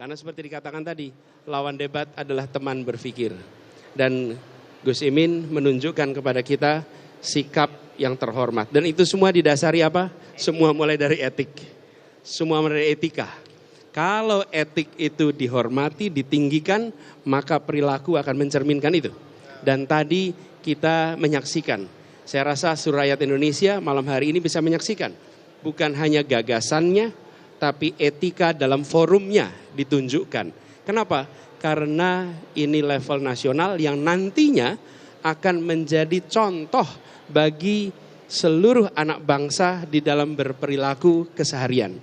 Karena seperti dikatakan tadi, lawan debat adalah teman berpikir. Dan Gus Imin menunjukkan kepada kita sikap yang terhormat. Dan itu semua didasari apa? Semua mulai dari etik. Semua mulai dari etika. Kalau etik itu dihormati, ditinggikan, maka perilaku akan mencerminkan itu. Dan tadi kita menyaksikan. Saya rasa seluruh rakyat Indonesia malam hari ini bisa menyaksikan. Bukan hanya gagasannya, tapi etika dalam forumnya ditunjukkan. Kenapa? Karena ini level nasional yang nantinya akan menjadi contoh bagi seluruh anak bangsa di dalam berperilaku keseharian.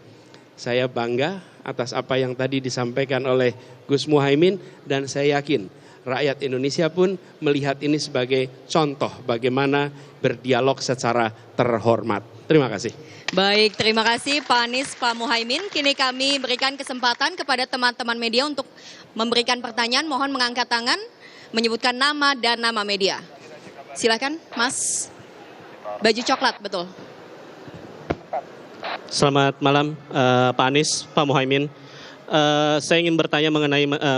Saya bangga atas apa yang tadi disampaikan oleh Gus Muhaimin dan saya yakin rakyat Indonesia pun melihat ini sebagai contoh bagaimana berdialog secara terhormat. Terima kasih. Baik, terima kasih Pak Anies, Pak Muhaimin. Kini kami berikan kesempatan kepada teman-teman media untuk memberikan pertanyaan. Mohon mengangkat tangan, menyebutkan nama dan nama media. Silakan, Mas. Baju coklat, betul. Selamat malam Pak Anies, Pak Muhaimin. Saya ingin bertanya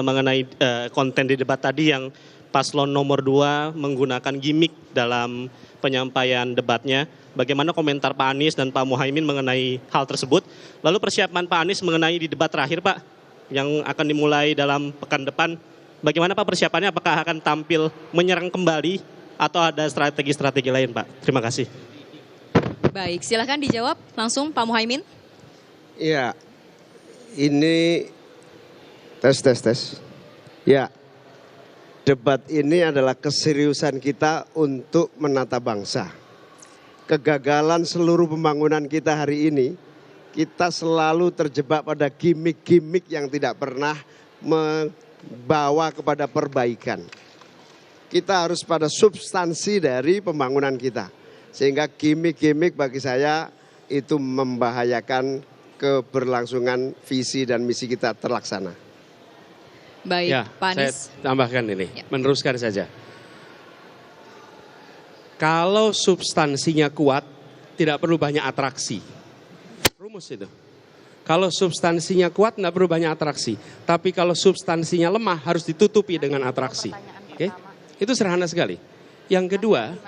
mengenai konten di debat tadi yang paslon nomor 2 menggunakan gimmick dalam penyampaian debatnya. Bagaimana komentar Pak Anies dan Pak Muhaimin mengenai hal tersebut? Lalu persiapan Pak Anies mengenai di debat terakhir Pak, yang akan dimulai dalam pekan depan. Bagaimana Pak persiapannya? Apakah akan tampil menyerang kembali atau ada strategi-strategi lain Pak? Terima kasih. Baik, silakan dijawab langsung Pak Muhaimin. Iya, ini tes. Ya, debat ini adalah keseriusan kita untuk menata bangsa. Kegagalan seluruh pembangunan kita hari ini, kita selalu terjebak pada gimmick-gimmick yang tidak pernah membawa kepada perbaikan. Kita harus pada substansi dari pembangunan kita. Sehingga gimmick-gimmick bagi saya itu membahayakan keberlangsungan visi dan misi kita terlaksana. Baik, Ya, Pak Anies. saya tambahkan ini, Ya. meneruskan saja. Kalau substansinya kuat, tidak perlu banyak atraksi. Rumus itu. Kalau substansinya kuat, tidak perlu banyak atraksi. Tapi kalau substansinya lemah, harus ditutupi dengan atraksi. Oke? Itu sederhana sekali. Yang kedua,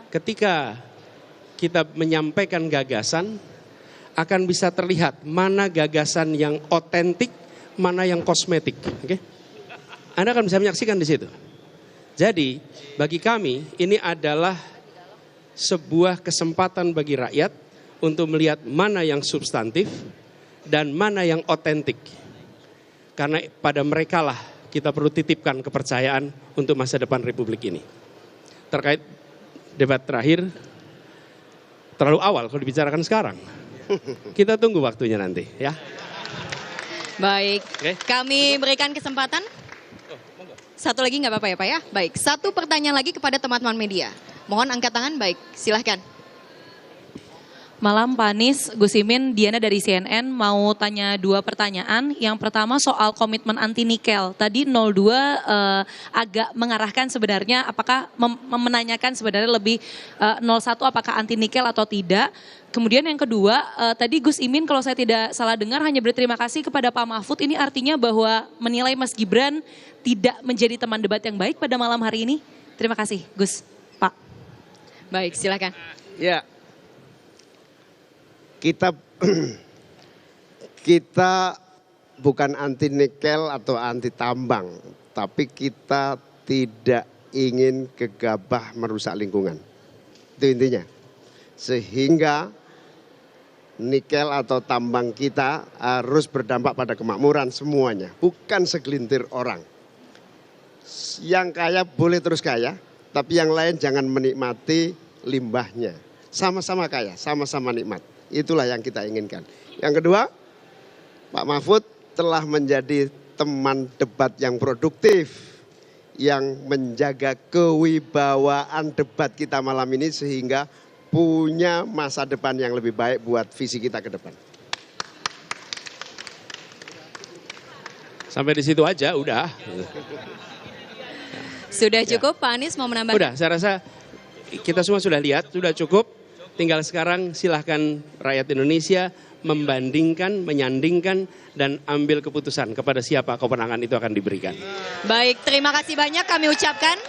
ketika kita menyampaikan gagasan, akan bisa terlihat mana gagasan yang otentik, mana yang kosmetik. Oke? Anda akan bisa menyaksikan di situ. Jadi, bagi kami ini adalah sebuah kesempatan bagi rakyat untuk melihat mana yang substantif dan mana yang otentik. Karena pada merekalah kita perlu titipkan kepercayaan untuk masa depan Republik ini. Terkait debat terakhir, terlalu awal kalau dibicarakan sekarang. Kita tunggu waktunya nanti ya. Baik, Oke. kami berikan kesempatan. Satu lagi nggak apa-apa ya Pak ya? Baik, satu pertanyaan lagi kepada teman-teman media. Mohon angkat tangan, baik, silahkan. Malam Pak Anies, Gus Imin, Diana dari CNN mau tanya 2 pertanyaan. Yang pertama soal komitmen anti nikel. Tadi 02 agak mengarahkan sebenarnya apakah menanyakan sebenarnya lebih 01 apakah anti nikel atau tidak. Kemudian yang kedua, tadi Gus Imin kalau saya tidak salah dengar hanya berterima kasih kepada Pak Mahfud. Ini artinya bahwa menilai Mas Gibran tidak menjadi teman debat yang baik pada malam hari ini. Terima kasih Gus, Pak. Baik, silakan. Ya, kita bukan anti nikel atau anti tambang, tapi kita tidak ingin gegabah merusak lingkungan. Itu intinya. Sehingga nikel atau tambang kita harus berdampak pada kemakmuran semuanya, bukan segelintir orang. Yang kaya boleh terus kaya, tapi yang lain jangan menikmati limbahnya. Sama-sama kaya, sama-sama nikmat. Itulah yang kita inginkan. Yang kedua, Pak Mahfud telah menjadi teman debat yang produktif, yang menjaga kewibawaan debat kita malam ini sehingga punya masa depan yang lebih baik buat visi kita ke depan. Sampai di situ aja, udah. Sudah cukup Pak Anies mau menambahkan? Udah, saya rasa kita semua sudah lihat, sudah cukup. Tinggal sekarang silahkan rakyat Indonesia membandingkan, menyandingkan, dan ambil keputusan kepada siapa kewenangan itu akan diberikan. Baik, terima kasih banyak kami ucapkan.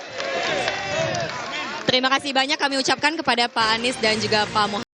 Terima kasih banyak kami ucapkan kepada Pak Anies dan juga Pak Muhaimin.